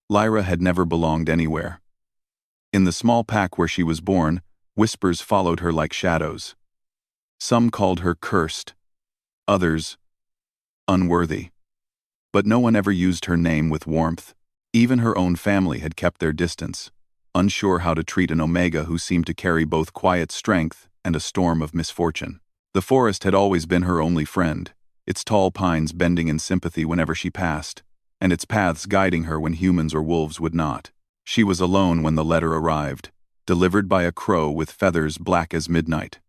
Lyra had never belonged anywhere. In the small pack where she was born, whispers followed her like shadows. Some called her cursed, others unworthy. But no one ever used her name with warmth. Even her own family had kept their distance, unsure how to treat an Omega who seemed to carry both quiet strength and a storm of misfortune. The forest had always been her only friend, its tall pines bending in sympathy whenever she passed, and its paths guiding her when humans or wolves would not. She was alone when the letter arrived, delivered by a crow with feathers black as midnight.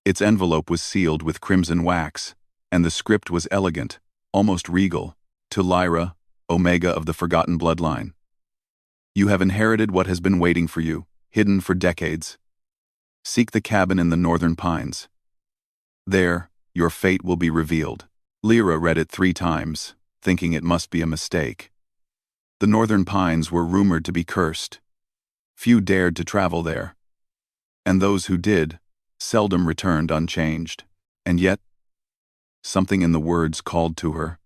Its envelope was sealed with crimson wax, and the script was elegant, almost regal. To Lyra, Omega of the Forgotten Bloodline. You have inherited what has been waiting for you, hidden for decades. Seek the cabin in the northern pines. There, your fate will be revealed. Lyra read it 3 times, thinking it must be a mistake. The northern pines were rumored to be cursed. Few dared to travel there. And those who did, seldom returned unchanged. And yet, something in the words called to her.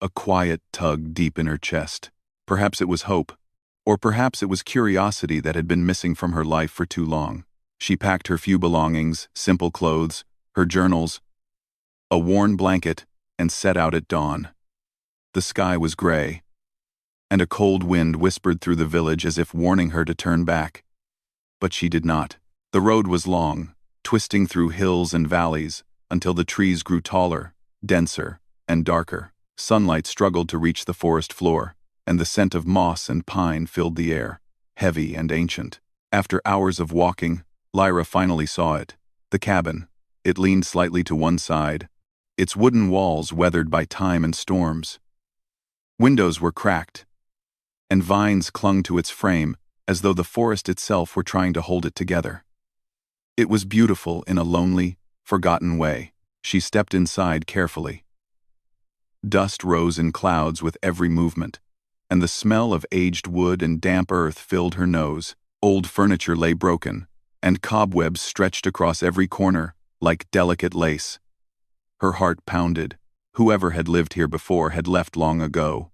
A quiet tug deep in her chest. Perhaps it was hope, or perhaps it was curiosity that had been missing from her life for too long. She packed her few belongings, simple clothes, her journals, a worn blanket, and set out at dawn. The sky was gray, and a cold wind whispered through the village as if warning her to turn back. But she did not. The road was long, twisting through hills and valleys, until the trees grew taller, denser, and darker. Sunlight struggled to reach the forest floor, and the scent of moss and pine filled the air, heavy and ancient. After hours of walking, Lyra finally saw it. The cabin. It leaned slightly to one side, its wooden walls weathered by time and storms. Windows were cracked, and vines clung to its frame as though the forest itself were trying to hold it together. It was beautiful in a lonely, forgotten way. She stepped inside carefully. Dust rose in clouds with every movement, and the smell of aged wood and damp earth filled her nose. Old furniture lay broken, and cobwebs stretched across every corner like delicate lace. Her heart pounded. Whoever had lived here before had left long ago.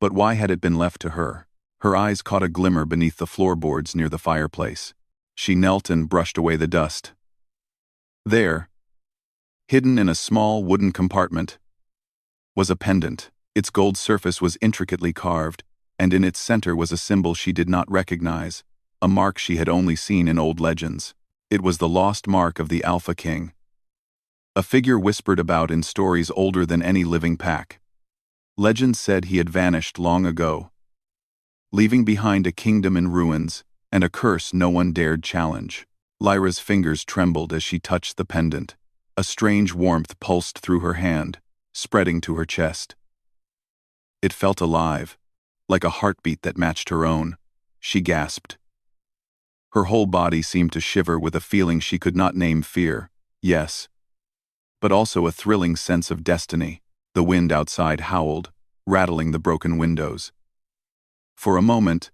But why had it been left to her? Her eyes caught a glimmer beneath the floorboards near the fireplace. She knelt and brushed away the dust. There, hidden in a small wooden compartment, was a pendant. Its gold surface was intricately carved, and in its center was a symbol she did not recognize, a mark she had only seen in old legends. It was the lost mark of the Alpha King, a figure whispered about in stories older than any living pack. Legends said he had vanished long ago, leaving behind a kingdom in ruins and a curse no one dared challenge. Lyra's fingers trembled as she touched the pendant. A strange warmth pulsed through her hand, spreading to her chest. It felt alive, like a heartbeat that matched her own. She gasped. Her whole body seemed to shiver with a feeling she could not name. Fear, yes, but also a thrilling sense of destiny. The wind outside howled, rattling the broken windows. For a moment,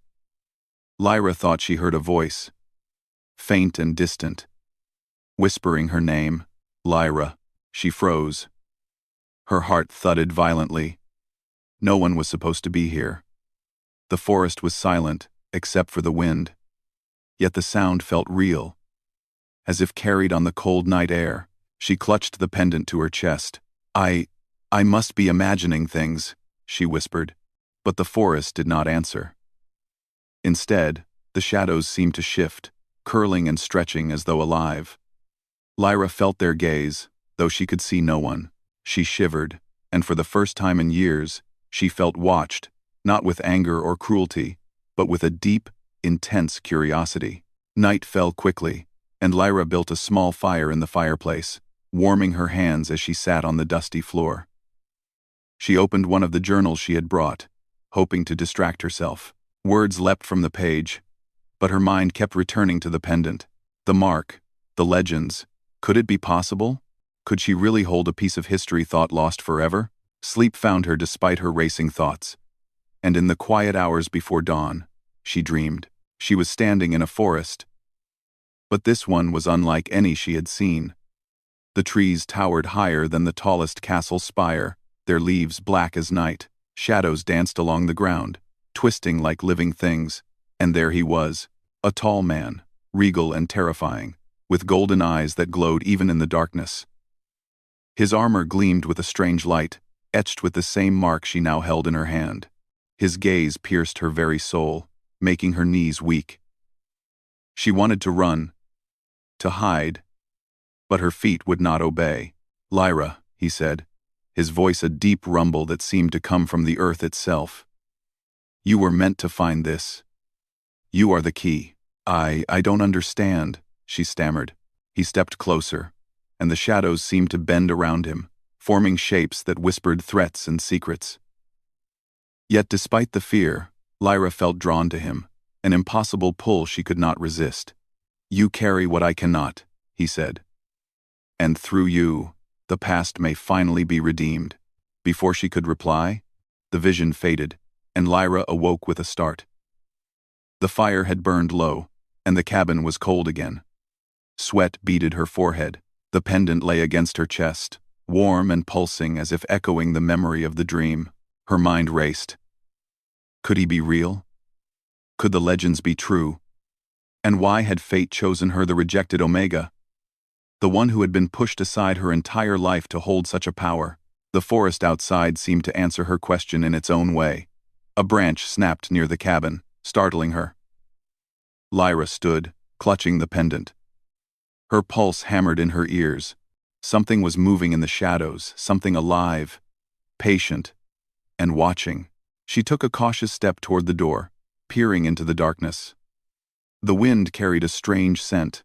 Lyra thought she heard a voice, faint and distant, whispering her name, Lyra. She froze. Her heart thudded violently. No one was supposed to be here. The forest was silent, except for the wind. Yet the sound felt real, as if carried on the cold night air. She clutched the pendant to her chest. I must be imagining things, she whispered. But the forest did not answer. Instead, the shadows seemed to shift, curling and stretching as though alive. Lyra felt their gaze, though she could see no one. She shivered, and for the first time in years, she felt watched, not with anger or cruelty, but with a deep, intense curiosity. Night fell quickly, and Lyra built a small fire in the fireplace, warming her hands as she sat on the dusty floor. She opened one of the journals she had brought, hoping to distract herself. Words leapt from the page, but her mind kept returning to the pendant. The mark, the legends. Could it be possible? Could she really hold a piece of history thought lost forever? Sleep found her despite her racing thoughts, and in the quiet hours before dawn, she dreamed. She was standing in a forest, but this one was unlike any she had seen. The trees towered higher than the tallest castle spire, their leaves black as night. Shadows danced along the ground, twisting like living things, and there he was, a tall man, regal and terrifying, with golden eyes that glowed even in the darkness. His armor gleamed with a strange light, etched with the same mark she now held in her hand. His gaze pierced her very soul, making her knees weak. She wanted to run, to hide, but her feet would not obey. "Lyra," he said, his voice a deep rumble that seemed to come from the earth itself. "You were meant to find this. You are the key." I don't understand," she stammered. He stepped closer, and the shadows seemed to bend around him, forming shapes that whispered threats and secrets. Yet despite the fear, Lyra felt drawn to him, an impossible pull she could not resist. "You carry what I cannot," he said. "And through you, the past may finally be redeemed." Before she could reply, the vision faded, and Lyra awoke with a start. The fire had burned low, and the cabin was cold again. Sweat beaded her forehead. The pendant lay against her chest, warm and pulsing as if echoing the memory of the dream. Her mind raced. Could he be real? Could the legends be true? And why had fate chosen her, the rejected Omega? The one who had been pushed aside her entire life to hold such a power. The forest outside seemed to answer her question in its own way. A branch snapped near the cabin, startling her. Lyra stood, clutching the pendant. Her pulse hammered in her ears. Something was moving in the shadows, something alive, patient, and watching. She took a cautious step toward the door, peering into the darkness. The wind carried a strange scent,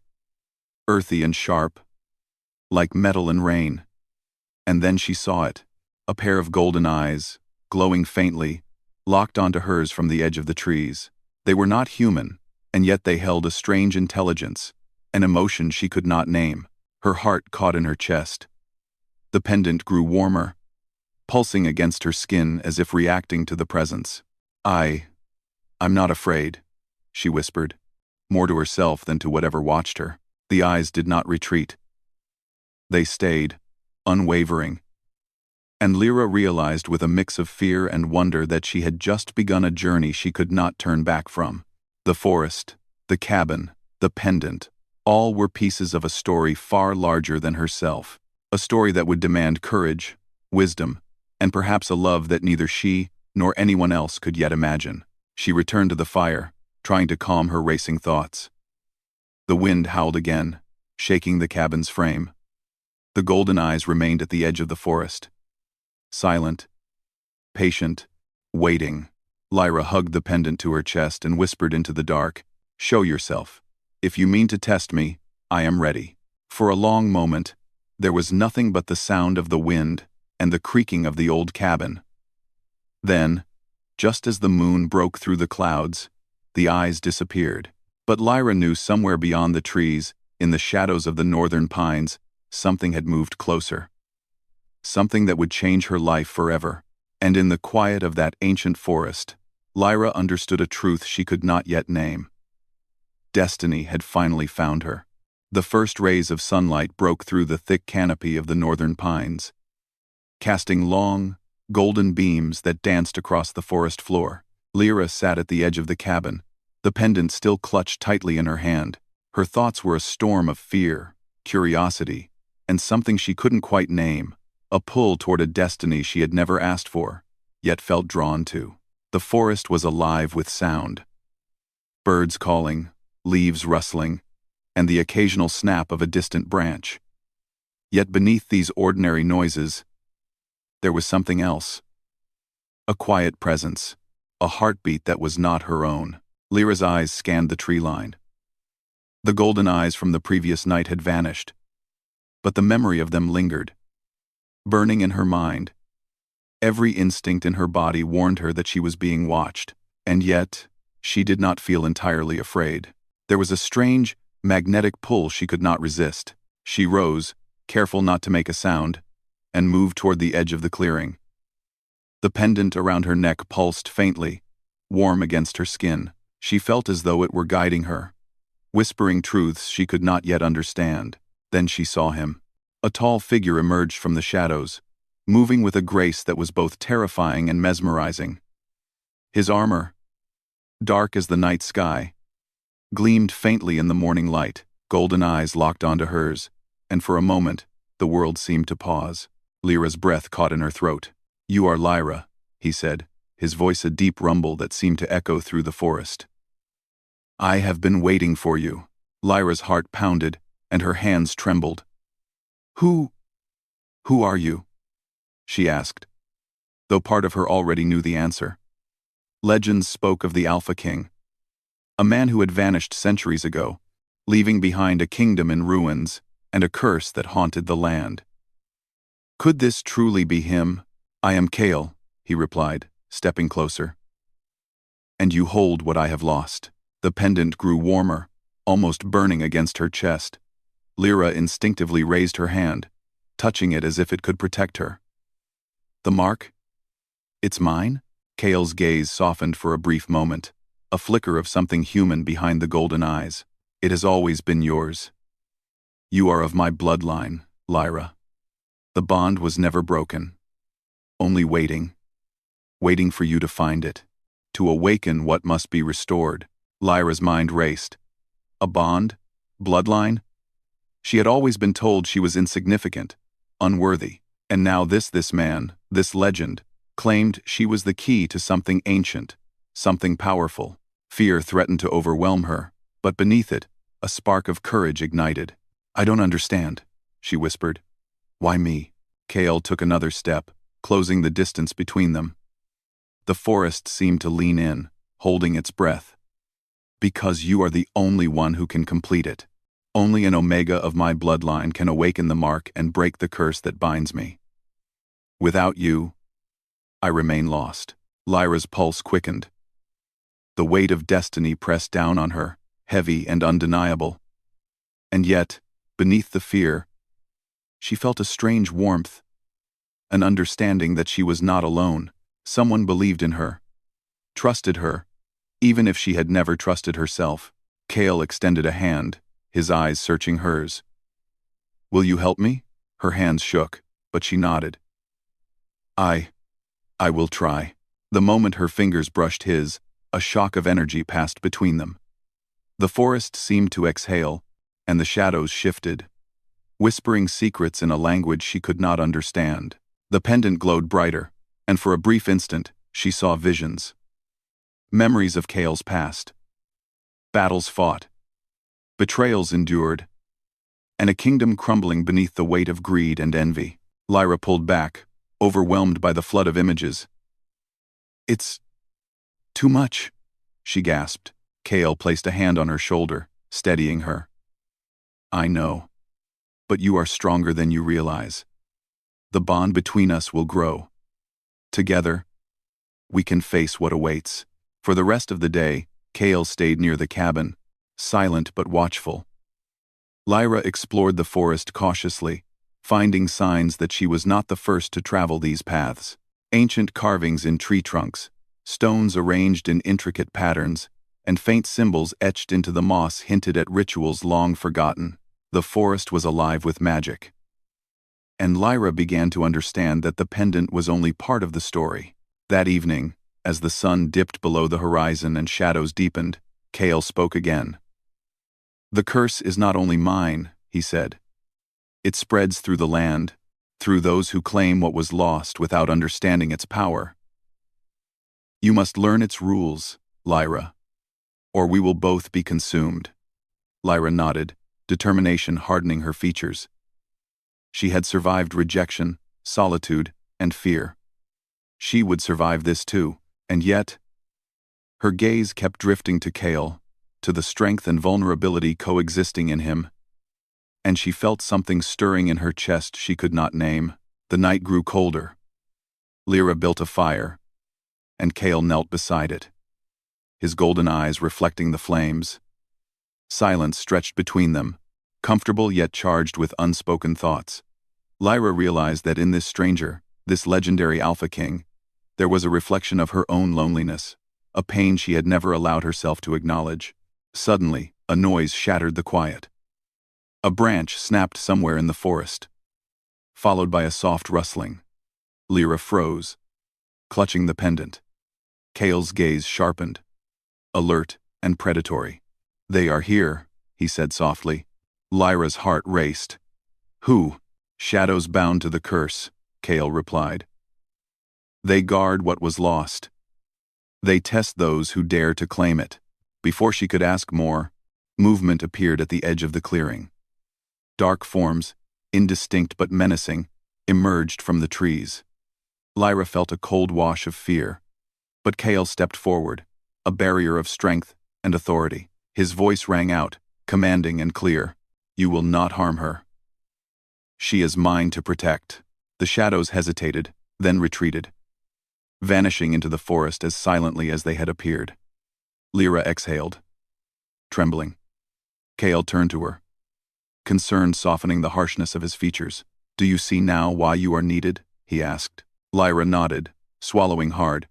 earthy and sharp, like metal and rain. And then she saw it, a pair of golden eyes, glowing faintly, locked onto hers from the edge of the trees. They were not human, and yet they held a strange intelligence, an emotion she could not name. Her heart caught in her chest. The pendant grew warmer, pulsing against her skin as if reacting to the presence. I'm not afraid," she whispered, more to herself than to whatever watched her. The eyes did not retreat. They stayed, unwavering. And Lyra realized with a mix of fear and wonder that she had just begun a journey she could not turn back from. The forest, the cabin, the pendant, all were pieces of a story far larger than herself. A story that would demand courage, wisdom, and perhaps a love that neither she nor anyone else could yet imagine. She returned to the fire, trying to calm her racing thoughts. The wind howled again, shaking the cabin's frame. The golden eyes remained at the edge of the forest. Silent, patient, waiting. Lyra hugged the pendant to her chest and whispered into the dark, "Show yourself. If you mean to test me, I am ready." For a long moment, there was nothing but the sound of the wind and the creaking of the old cabin. Then, just as the moon broke through the clouds, the eyes disappeared. But Lyra knew somewhere beyond the trees, in the shadows of the northern pines, something had moved closer. Something that would change her life forever. And in the quiet of that ancient forest, Lyra understood a truth she could not yet name. Destiny had finally found her. The first rays of sunlight broke through the thick canopy of the northern pines, casting long, golden beams that danced across the forest floor. Lyra sat at the edge of the cabin, the pendant still clutched tightly in her hand. Her thoughts were a storm of fear, curiosity, and something she couldn't quite name, a pull toward a destiny she had never asked for, yet felt drawn to. The forest was alive with sound. Birds calling, leaves rustling, and the occasional snap of a distant branch. Yet beneath these ordinary noises, there was something else. A quiet presence, a heartbeat that was not her own. Lyra's eyes scanned the tree line. The golden eyes from the previous night had vanished, but the memory of them lingered, burning in her mind. Every instinct in her body warned her that she was being watched, and yet, she did not feel entirely afraid. There was a strange, magnetic pull she could not resist. She rose, careful not to make a sound, and moved toward the edge of the clearing. The pendant around her neck pulsed faintly, warm against her skin. She felt as though it were guiding her, whispering truths she could not yet understand. Then she saw him. A tall figure emerged from the shadows, moving with a grace that was both terrifying and mesmerizing. His armor, dark as the night sky, gleamed faintly in the morning light. Golden eyes locked onto hers, and for a moment, the world seemed to pause. Lyra's breath caught in her throat. "You are Lyra," he said, his voice a deep rumble that seemed to echo through the forest. "I have been waiting for you." Lyra's heart pounded, and her hands trembled. Who are you?" she asked, though part of her already knew the answer. Legends spoke of the Alpha King, a man who had vanished centuries ago, leaving behind a kingdom in ruins and a curse that haunted the land. Could this truly be him? "I am Kale," he replied, stepping closer. "And you hold what I have lost." The pendant grew warmer, almost burning against her chest. Lyra instinctively raised her hand, touching it as if it could protect her. "The mark? It's mine?" Kale's gaze softened for a brief moment, a flicker of something human behind the golden eyes. "It has always been yours. You are of my bloodline, Lyra." The bond was never broken. Only waiting for you to find it, to awaken what must be restored. Lyra's mind raced. A bond? Bloodline? She had always been told she was insignificant, unworthy, and now this man, this legend, claimed she was the key to something ancient, something powerful. Fear threatened to overwhelm her, but beneath it, a spark of courage ignited. "I don't understand," she whispered. "Why me?" Kale took another step, closing the distance between them. The forest seemed to lean in, holding its breath. "Because you are the only one who can complete it. Only an omega of my bloodline can awaken the mark and break the curse that binds me. Without you, I remain lost." Lyra's pulse quickened. The weight of destiny pressed down on her, heavy and undeniable. And yet, beneath the fear, she felt a strange warmth, an understanding that she was not alone. Someone believed in her, trusted her, even if she had never trusted herself. Kale extended a hand, his eyes searching hers. "Will you help me?" Her hands shook, but she nodded. I will try." The moment her fingers brushed his, a shock of energy passed between them. The forest seemed to exhale, and the shadows shifted, whispering secrets in a language she could not understand. The pendant glowed brighter, and for a brief instant, she saw visions. Memories of Kale's past. Battles fought. Betrayals endured. And a kingdom crumbling beneath the weight of greed and envy. Lyra pulled back, overwhelmed by the flood of images. "It's too much," she gasped. Kale placed a hand on her shoulder, steadying her. "I know. But you are stronger than you realize. The bond between us will grow. Together, we can face what awaits." For the rest of the day, Kale stayed near the cabin, silent but watchful. Lyra explored the forest cautiously, finding signs that she was not the first to travel these paths. Ancient carvings in tree trunks, stones arranged in intricate patterns, and faint symbols etched into the moss hinted at rituals long forgotten. The forest was alive with magic. And Lyra began to understand that the pendant was only part of the story. That evening, as the sun dipped below the horizon and shadows deepened, Kale spoke again. "The curse is not only mine," he said. "It spreads through the land, through those who claim what was lost without understanding its power. You must learn its rules, Lyra, or we will both be consumed." Lyra nodded, determination hardening her features. She had survived rejection, solitude, and fear. She would survive this too, and yet... Her gaze kept drifting to Kale, to the strength and vulnerability coexisting in him, and she felt something stirring in her chest she could not name. The night grew colder. Lyra built a fire, and Kale knelt beside it, his golden eyes reflecting the flames. Silence stretched between them, comfortable yet charged with unspoken thoughts. Lyra realized that in this stranger, this legendary Alpha King, there was a reflection of her own loneliness, a pain she had never allowed herself to acknowledge. Suddenly, a noise shattered the quiet. A branch snapped somewhere in the forest, followed by a soft rustling. Lyra froze, clutching the pendant. Kale's gaze sharpened. alert and predatory. "They are here," he said softly. Lyra's heart raced. "Who?" "Shadows bound to the curse," Cale replied. "They guard what was lost. They test those who dare to claim it." Before she could ask more, movement appeared at the edge of the clearing. Dark forms, indistinct but menacing, emerged from the trees. Lyra felt a cold wash of fear, but Cale stepped forward, a barrier of strength and authority. His voice rang out, commanding and clear. "You will not harm her. She is mine to protect." The shadows hesitated, then retreated, vanishing into the forest as silently as they had appeared. Lyra exhaled, trembling. Cale turned to her, concern softening the harshness of his features. "Do you see now why you are needed?" he asked. Lyra nodded, swallowing hard.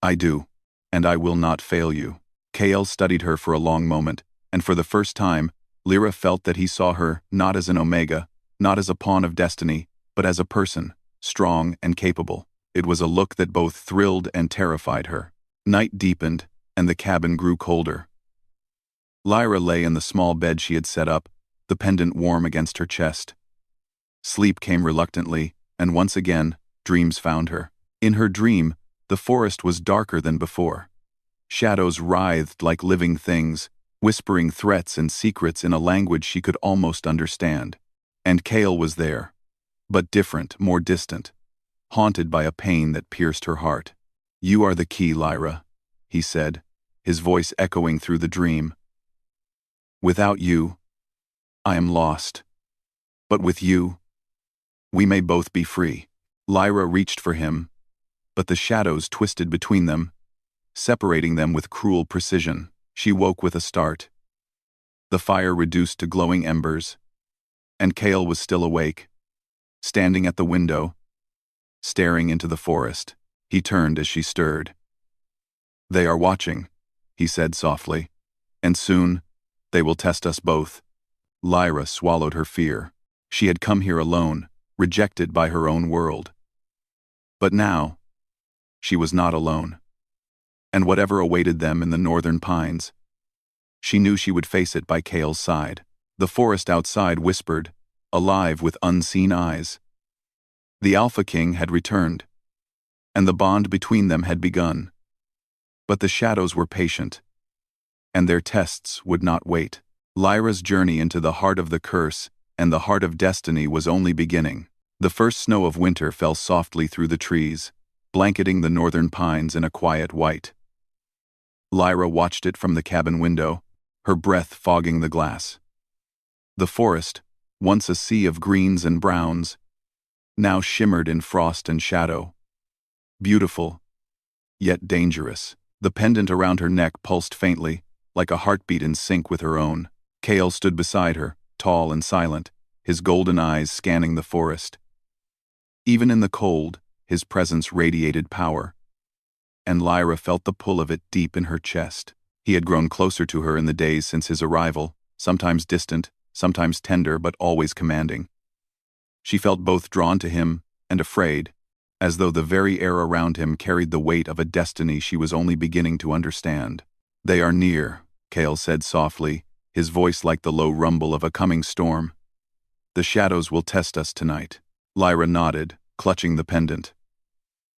"I do, and I will not fail you." Cale studied her for a long moment, and for the first time, Lyra felt that he saw her not as an omega, not as a pawn of destiny, but as a person, strong and capable. It was a look that both thrilled and terrified her. Night deepened, and the cabin grew colder. Lyra lay in the small bed she had set up, the pendant warm against her chest. Sleep came reluctantly, and once again, dreams found her. In her dream, the forest was darker than before. Shadows writhed like living things, whispering threats and secrets in a language she could almost understand. And Cale was there, but different, more distant, haunted by a pain that pierced her heart. "You are the key, Lyra," he said, his voice echoing through the dream. "Without you, I am lost. But with you, we may both be free." Lyra reached for him, but the shadows twisted between them, separating them with cruel precision. She woke with a start. The fire reduced to glowing embers, and Cale was still awake, standing at the window, staring into the forest. He turned as she stirred. "They are watching," he said softly, "and soon, they will test us both." Lyra swallowed her fear. She had come here alone, rejected by her own world. But now, she was not alone. And whatever awaited them in the northern pines, she knew she would face it by Cale's side. The forest outside whispered, alive with unseen eyes. The Alpha King had returned, and the bond between them had begun. But the shadows were patient, and their tests would not wait. Lyra's journey into the heart of the curse and the heart of destiny was only beginning. The first snow of winter fell softly through the trees, blanketing the northern pines in a quiet white. Lyra watched it from the cabin window, her breath fogging the glass. The forest, once a sea of greens and browns, now shimmered in frost and shadow. Beautiful, yet dangerous. The pendant around her neck pulsed faintly, like a heartbeat in sync with her own. Cale stood beside her, tall and silent, his golden eyes scanning the forest. Even in the cold, his presence radiated power, and Lyra felt the pull of it deep in her chest. He had grown closer to her in the days since his arrival, sometimes distant, sometimes tender, but always commanding. She felt both drawn to him and afraid, as though the very air around him carried the weight of a destiny she was only beginning to understand. "They are near," Cale said softly, his voice like the low rumble of a coming storm. "The shadows will test us tonight." Lyra nodded, clutching the pendant.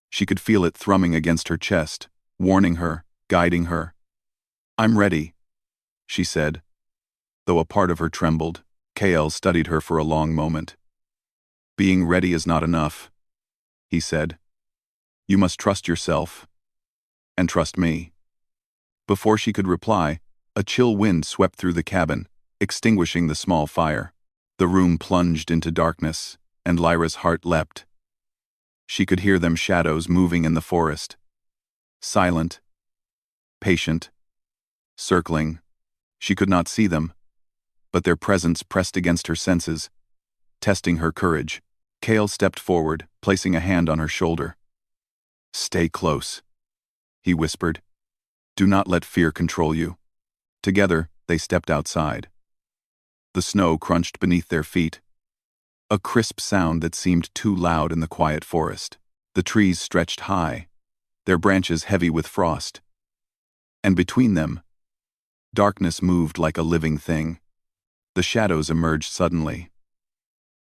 She could feel it thrumming against her chest, warning her, guiding her. "I'm ready," she said, though a part of her trembled. Cale studied her for a long moment. "Being ready is not enough," he said. "You must trust yourself, and trust me." Before she could reply, a chill wind swept through the cabin, extinguishing the small fire. The room plunged into darkness, and Lyra's heart leapt. She could hear them shadows moving in the forest. Silent, patient, circling. She could not see them, but their presence pressed against her senses, testing her courage. Cale stepped forward, placing a hand on her shoulder. "Stay close," he whispered. "Do not let fear control you." Together, they stepped outside. The snow crunched beneath their feet, a crisp sound that seemed too loud in the quiet forest. The trees stretched high, their branches heavy with frost. And between them, darkness moved like a living thing. The shadows emerged suddenly.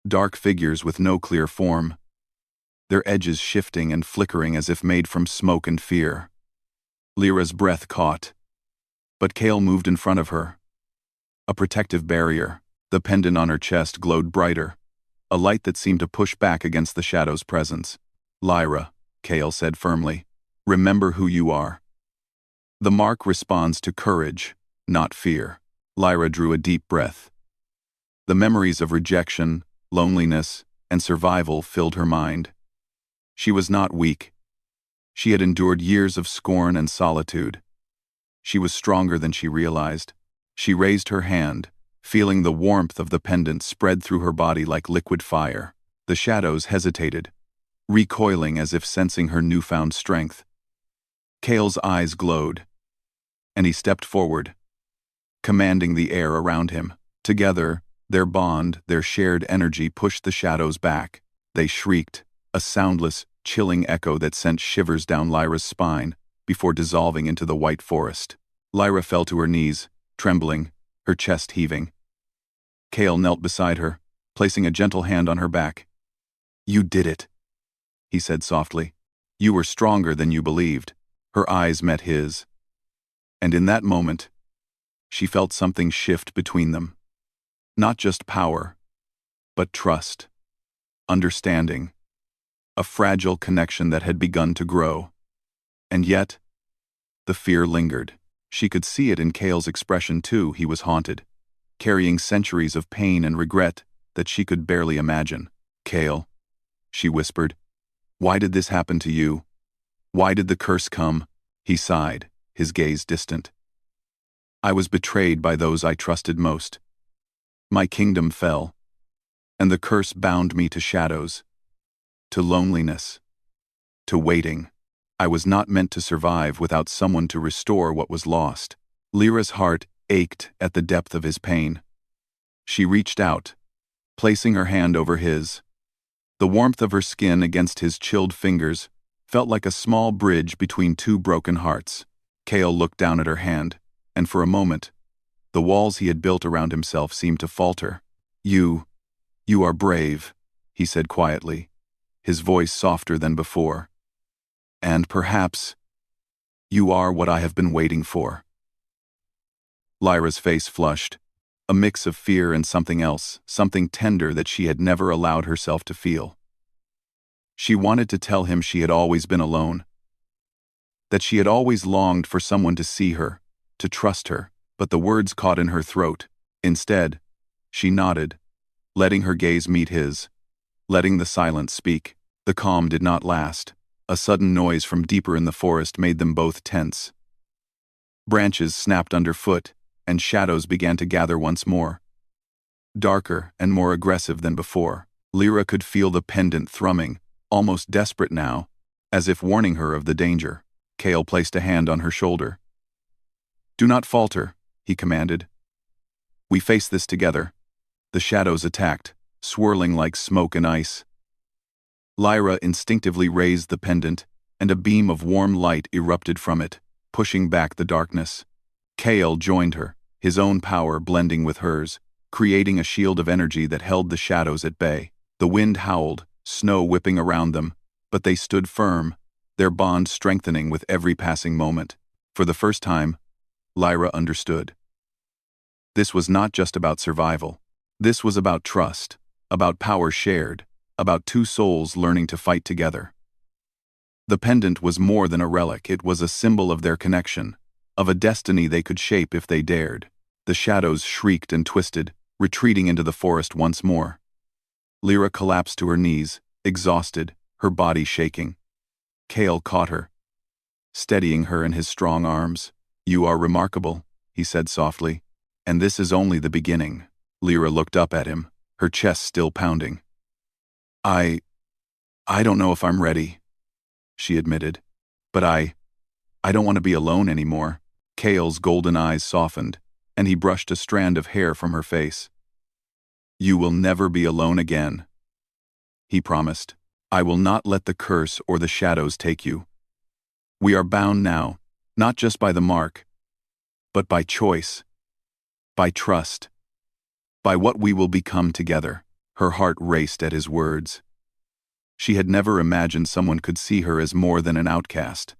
Dark figures with no clear form, their edges shifting and flickering as if made from smoke and fear. Lyra's breath caught, but Kale moved in front of her. A protective barrier, the pendant on her chest glowed brighter, a light that seemed to push back against the shadow's presence. Lyra, Kale said firmly, remember who you are. The mark responds to courage, not fear. Lyra drew a deep breath. The memories of rejection, loneliness, and survival filled her mind. She was not weak. She had endured years of scorn and solitude. She was stronger than she realized. She raised her hand, feeling the warmth of the pendant spread through her body like liquid fire. The shadows hesitated, recoiling as if sensing her newfound strength. Kale's eyes glowed, and he stepped forward, commanding the air around him. Together, their bond, their shared energy pushed the shadows back. They shrieked, a soundless, chilling echo that sent shivers down Lyra's spine before dissolving into the white forest. Lyra fell to her knees, trembling, her chest heaving. Kale knelt beside her, placing a gentle hand on her back. You did it, he said softly. You were stronger than you believed. Her eyes met his. And in that moment, she felt something shift between them. Not just power, but trust, understanding, a fragile connection that had begun to grow. And yet, the fear lingered. She could see it in Kale's expression too. He was haunted, carrying centuries of pain and regret that she could barely imagine. Kale, she whispered, why did this happen to you? Why did the curse come? He sighed, his gaze distant. I was betrayed by those I trusted most. My kingdom fell, and the curse bound me to shadows, to loneliness, to waiting. I was not meant to survive without someone to restore what was lost. Lyra's heart ached at the depth of his pain. She reached out, placing her hand over his. The warmth of her skin against his chilled fingers felt like a small bridge between two broken hearts. Kale looked down at her hand, and for a moment, the walls he had built around himself seemed to falter. You are brave, he said quietly, his voice softer than before. And perhaps, you are what I have been waiting for. Lyra's face flushed, a mix of fear and something else, something tender that she had never allowed herself to feel. She wanted to tell him she had always been alone, that she had always longed for someone to see her, to trust her, but the words caught in her throat. Instead, she nodded, letting her gaze meet his, letting the silence speak. The calm did not last. A sudden noise from deeper in the forest made them both tense. Branches snapped underfoot, and shadows began to gather once more. Darker and more aggressive than before. Lyra could feel the pendant thrumming, almost desperate now, as if warning her of the danger. Kale placed a hand on her shoulder. Do not falter, he commanded. We face this together. The shadows attacked, swirling like smoke and ice. Lyra instinctively raised the pendant, and a beam of warm light erupted from it, pushing back the darkness. Kale joined her, his own power blending with hers, creating a shield of energy that held the shadows at bay. The wind howled, snow whipping around them, but they stood firm, their bond strengthening with every passing moment. For the first time, Lyra understood. This was not just about survival. This was about trust, about power shared, about two souls learning to fight together. The pendant was more than a relic. It was a symbol of their connection, of a destiny they could shape if they dared. The shadows shrieked and twisted, retreating into the forest once more. Lyra collapsed to her knees, exhausted, her body shaking. Kale caught her, steadying her in his strong arms. You are remarkable, he said softly. And this is only the beginning. Lyra looked up at him, her chest still pounding. I don't know if I'm ready, she admitted. But I don't want to be alone anymore. Kale's golden eyes softened, and he brushed a strand of hair from her face. You will never be alone again, he promised. I will not let the curse or the shadows take you. We are bound now, not just by the mark, but by choice, by trust, by what we will become together. Her heart raced at his words. She had never imagined someone could see her as more than an outcast,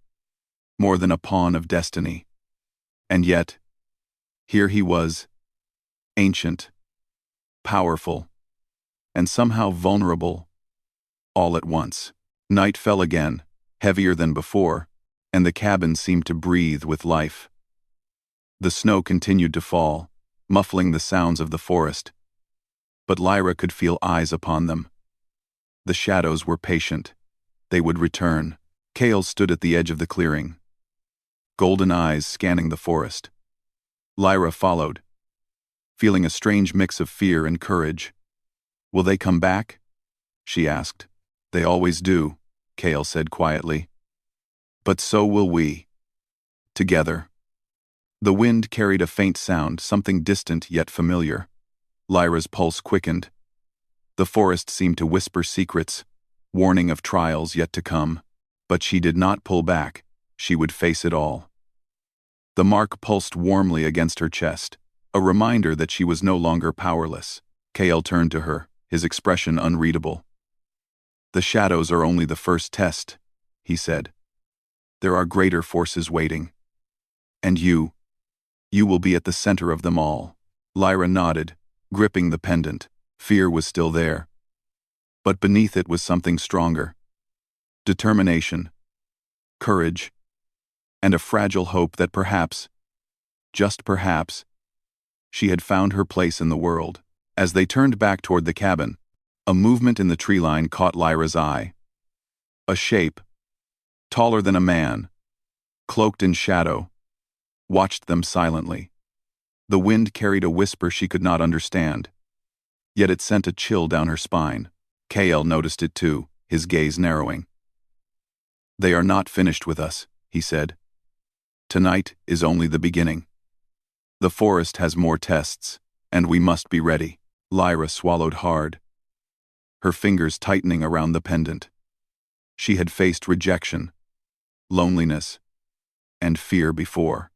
more than a pawn of destiny. And yet, here he was, ancient, powerful, and somehow vulnerable, all at once. Night fell again, heavier than before, and the cabin seemed to breathe with life. The snow continued to fall, muffling the sounds of the forest, but Lyra could feel eyes upon them. The shadows were patient. They would return. Cale stood at the edge of the clearing, golden eyes scanning the forest. Lyra followed, feeling a strange mix of fear and courage. "Will they come back?" she asked. "They always do," Cale said quietly. "But so will we. Together." The wind carried a faint sound, something distant yet familiar. Lyra's pulse quickened. The forest seemed to whisper secrets, warning of trials yet to come. But she did not pull back. She would face it all. The mark pulsed warmly against her chest, a reminder that she was no longer powerless. Cale turned to her, his expression unreadable. "The shadows are only the first test," he said. "There are greater forces waiting. And you will be at the center of them all." Lyra nodded, gripping the pendant. Fear was still there. But beneath it was something stronger. Determination, courage, and a fragile hope that perhaps, just perhaps, she had found her place in the world. As they turned back toward the cabin, a movement in the tree line caught Lyra's eye. A shape, taller than a man, cloaked in shadow, watched them silently. The wind carried a whisper she could not understand, yet it sent a chill down her spine. Cale noticed it too, his gaze narrowing. "They are not finished with us," he said. "Tonight is only the beginning. The forest has more tests, and we must be ready." Lyra swallowed hard, her fingers tightening around the pendant. She had faced rejection, loneliness, and fear before.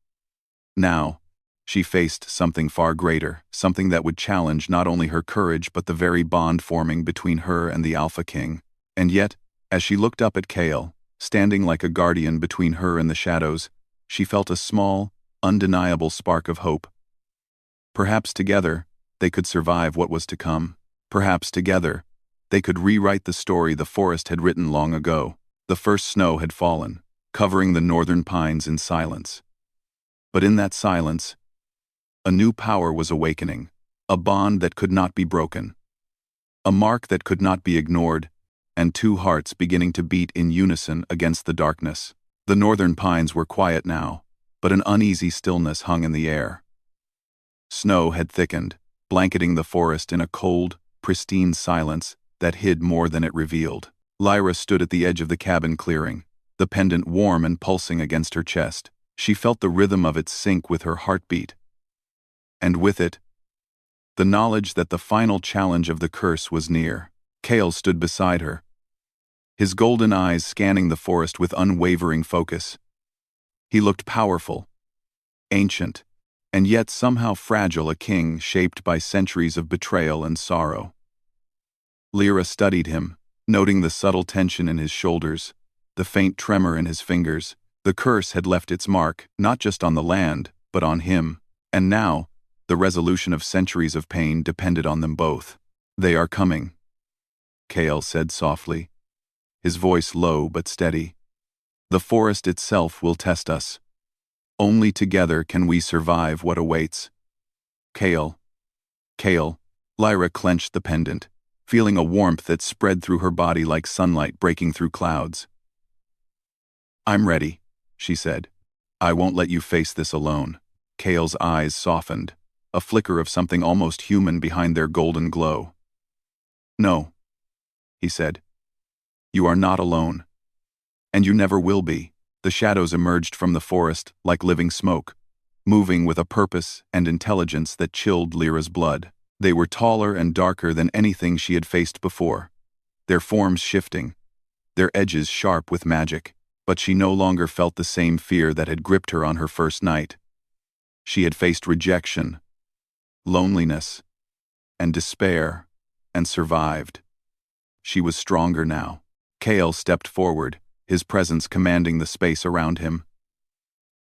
Now, she faced something far greater, something that would challenge not only her courage but the very bond forming between her and the Alpha King. And yet, as she looked up at Cale, standing like a guardian between her and the shadows, she felt a small, undeniable spark of hope. Perhaps together, they could survive what was to come. Perhaps together, they could rewrite the story the forest had written long ago. The first snow had fallen, covering the northern pines in silence. But in that silence, a new power was awakening, a bond that could not be broken, a mark that could not be ignored, and two hearts beginning to beat in unison against the darkness. The northern pines were quiet now, but an uneasy stillness hung in the air. Snow had thickened, blanketing the forest in a cold, pristine silence that hid more than it revealed. Lyra stood at the edge of the cabin clearing, the pendant warm and pulsing against her chest. She felt the rhythm of it sync with her heartbeat. And with it, the knowledge that the final challenge of the curse was near. Cale stood beside her, his golden eyes scanning the forest with unwavering focus. He looked powerful, ancient, and yet somehow fragile, a king shaped by centuries of betrayal and sorrow. Lyra studied him, noting the subtle tension in his shoulders, the faint tremor in his fingers. The curse had left its mark, not just on the land, but on him, and now, the resolution of centuries of pain depended on them both. "They are coming," Cale said softly, his voice low but steady. "The forest itself will test us. Only together can we survive what awaits." Cale. Lyra clenched the pendant, feeling a warmth that spread through her body like sunlight breaking through clouds. "I'm ready," she said. "I won't let you face this alone." Cale's eyes softened, a flicker of something almost human behind their golden glow. "No," he said. "You are not alone. And you never will be." The shadows emerged from the forest like living smoke, moving with a purpose and intelligence that chilled Lyra's blood. They were taller and darker than anything she had faced before, their forms shifting, their edges sharp with magic. But she no longer felt the same fear that had gripped her on her first night. She had faced rejection, loneliness, and despair, and survived. She was stronger now. Kale stepped forward, his presence commanding the space around him.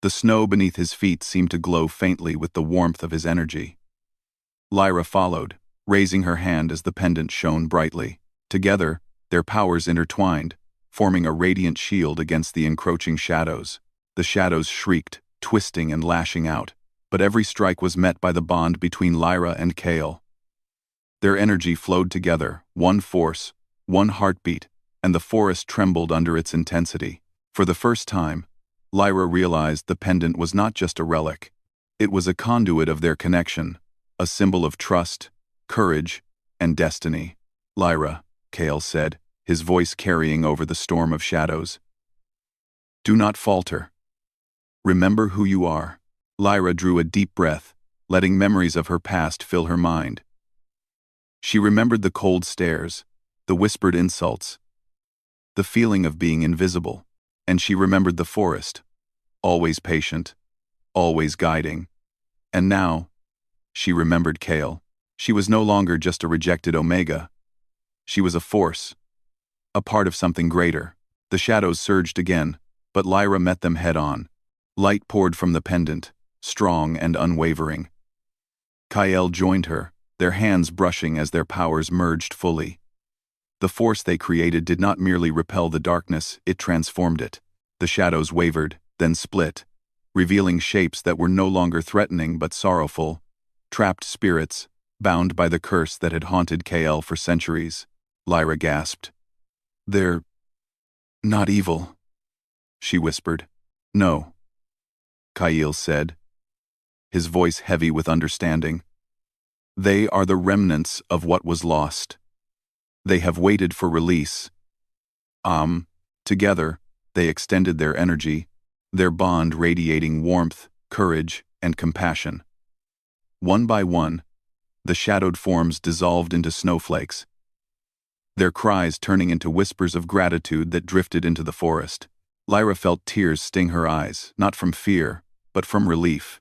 The snow beneath his feet seemed to glow faintly with the warmth of his energy. Lyra followed, raising her hand as the pendant shone brightly. Together, their powers intertwined, forming a radiant shield against the encroaching shadows. The shadows shrieked, twisting and lashing out, but every strike was met by the bond between Lyra and Kale. Their energy flowed together, one force, one heartbeat, and the forest trembled under its intensity. For the first time, Lyra realized the pendant was not just a relic. It was a conduit of their connection, a symbol of trust, courage, and destiny. "Lyra," Kale said, his voice carrying over the storm of shadows. "Do not falter. Remember who you are." Lyra drew a deep breath, letting memories of her past fill her mind. She remembered the cold stares, the whispered insults, the feeling of being invisible, and she remembered the forest, always patient, always guiding. And now, she remembered Kale. She was no longer just a rejected Omega. She was a force, a part of something greater. The shadows surged again, but Lyra met them head-on. Light poured from the pendant, strong and unwavering. Kyle joined her, their hands brushing as their powers merged fully. The force they created did not merely repel the darkness, it transformed it. The shadows wavered, then split, revealing shapes that were no longer threatening but sorrowful, trapped spirits, bound by the curse that had haunted KL for centuries. Lyra gasped. "They're not evil," she whispered. "No," Kyle said, his voice heavy with understanding. "They are the remnants of what was lost. They have waited for release." Together, they extended their energy, their bond radiating warmth, courage, and compassion. One by one, the shadowed forms dissolved into snowflakes, their cries turning into whispers of gratitude that drifted into the forest. Lyra felt tears sting her eyes, not from fear, but from relief.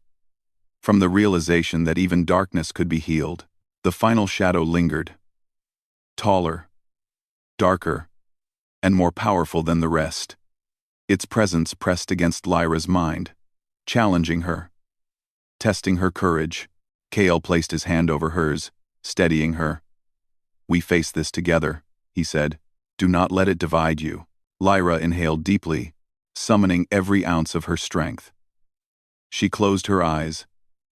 From the realization that even darkness could be healed. The final shadow lingered, taller, darker, and more powerful than the rest. Its presence pressed against Lyra's mind, challenging her, testing her courage. Kale placed his hand over hers, steadying her. "We face this together," he said. "Do not let it divide you." Lyra inhaled deeply, summoning every ounce of her strength. She closed her eyes,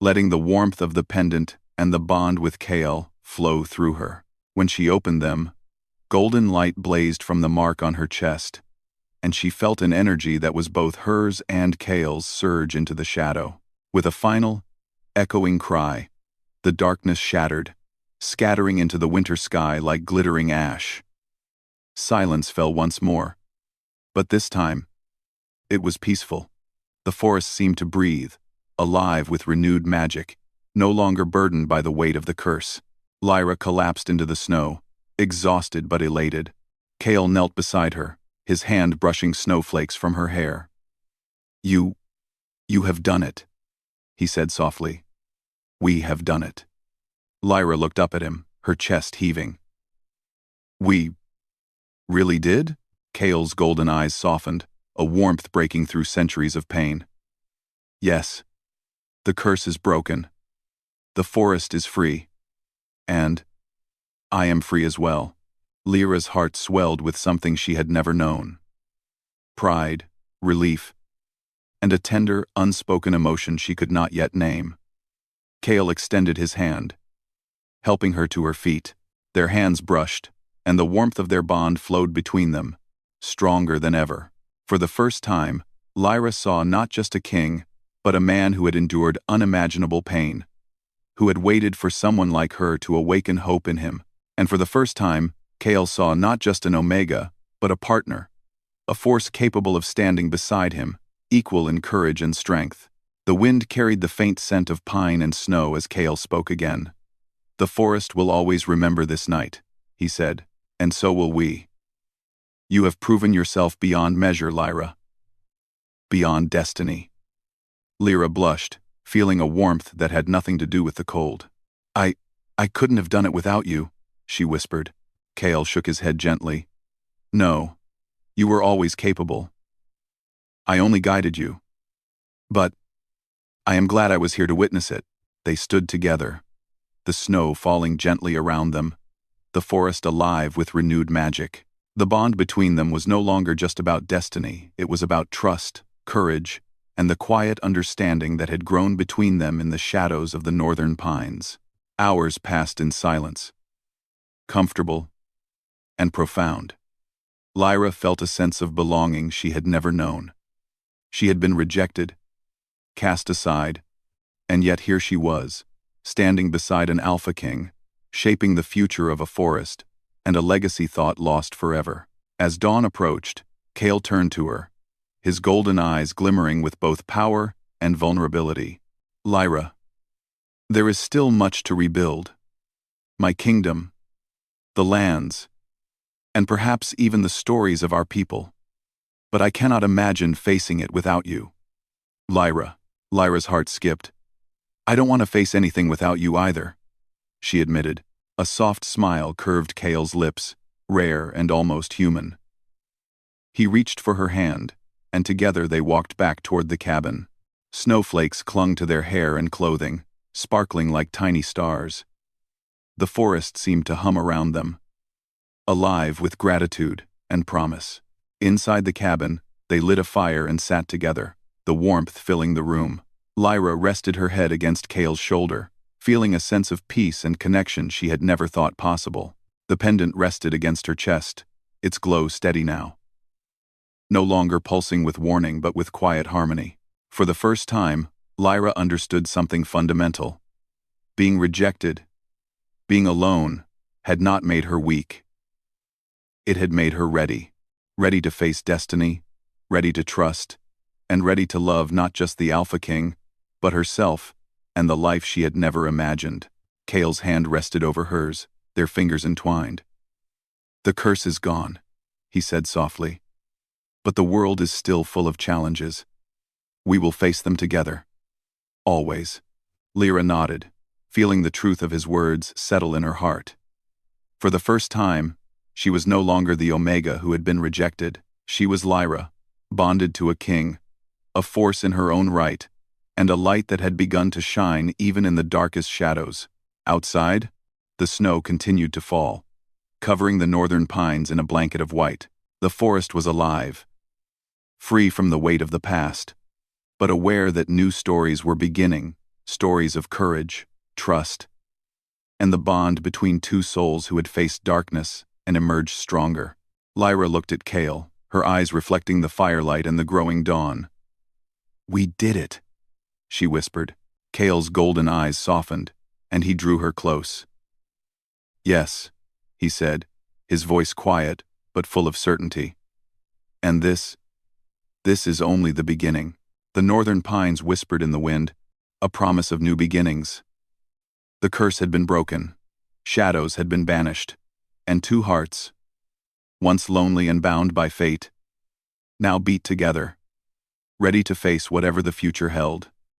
letting the warmth of the pendant and the bond with Kale flow through her. When she opened them, golden light blazed from the mark on her chest, and she felt an energy that was both hers and Kale's surge into the shadow. With a final, echoing cry, the darkness shattered, scattering into the winter sky like glittering ash. Silence fell once more, but this time, it was peaceful. The forest seemed to breathe, alive with renewed magic, no longer burdened by the weight of the curse. Lyra collapsed into the snow, exhausted but elated. Kale knelt beside her, his hand brushing snowflakes from her hair. You have done it," he said softly. "We have done it." Lyra looked up at him, her chest heaving. "We really did?" Kale's golden eyes softened, a warmth breaking through centuries of pain. "Yes. The curse is broken. The forest is free. And I am free as well." Lyra's heart swelled with something she had never known. Pride, relief, and a tender, unspoken emotion she could not yet name. Kale extended his hand, helping her to her feet. Their hands brushed, and the warmth of their bond flowed between them, stronger than ever. For the first time, Lyra saw not just a king, but a man who had endured unimaginable pain, who had waited for someone like her to awaken hope in him. And for the first time, Kale saw not just an Omega, but a partner, a force capable of standing beside him, equal in courage and strength. The wind carried the faint scent of pine and snow as Kale spoke again. "The forest will always remember this night," he said, "and so will we. You have proven yourself beyond measure, Lyra. Beyond destiny." Lyra blushed, feeling a warmth that had nothing to do with the cold. I couldn't have done it without you," she whispered. Cale shook his head gently. "No, you were always capable. I only guided you. But I am glad I was here to witness it." They stood together, the snow falling gently around them, the forest alive with renewed magic. The bond between them was no longer just about destiny, it was about trust, courage, and the quiet understanding that had grown between them in the shadows of the northern pines. Hours passed in silence, comfortable and profound. Lyra felt a sense of belonging she had never known. She had been rejected, cast aside, and yet here she was, standing beside an alpha king, shaping the future of a forest, and a legacy thought lost forever. As dawn approached, Cale turned to her, his golden eyes glimmering with both power and vulnerability. "Lyra, there is still much to rebuild. My kingdom, the lands, and perhaps even the stories of our people. But I cannot imagine facing it without you." Lyra's heart skipped. "I don't want to face anything without you either," she admitted. A soft smile curved Cale's lips, rare and almost human. He reached for her hand, and together they walked back toward the cabin. Snowflakes clung to their hair and clothing, sparkling like tiny stars. The forest seemed to hum around them, alive with gratitude and promise. Inside the cabin, they lit a fire and sat together, the warmth filling the room. Lyra rested her head against Cale's shoulder, feeling a sense of peace and connection she had never thought possible. The pendant rested against her chest, its glow steady now, no longer pulsing with warning but with quiet harmony. For the first time, Lyra understood something fundamental. Being rejected, being alone, had not made her weak. It had made her ready to face destiny, ready to trust, and ready to love not just the Alpha King, but herself and the life she had never imagined. Cale's hand rested over hers, their fingers entwined. "The curse is gone," he said softly. "But the world is still full of challenges. We will face them together. Always." Lyra nodded, feeling the truth of his words settle in her heart. For the first time, she was no longer the Omega who had been rejected. She was Lyra, bonded to a king, a force in her own right, and a light that had begun to shine even in the darkest shadows. Outside, the snow continued to fall, covering the northern pines in a blanket of white. The forest was alive, free from the weight of the past, but aware that new stories were beginning, stories of courage, trust, and the bond between two souls who had faced darkness and emerged stronger. Lyra looked at Cale, her eyes reflecting the firelight and the growing dawn. "We did it," she whispered. Cale's golden eyes softened, and he drew her close. "Yes," he said, his voice quiet but full of certainty. "And this is only the beginning." The northern pines whispered in the wind, a promise of new beginnings. The curse had been broken, shadows had been banished, and two hearts, once lonely and bound by fate, now beat together, ready to face whatever the future held.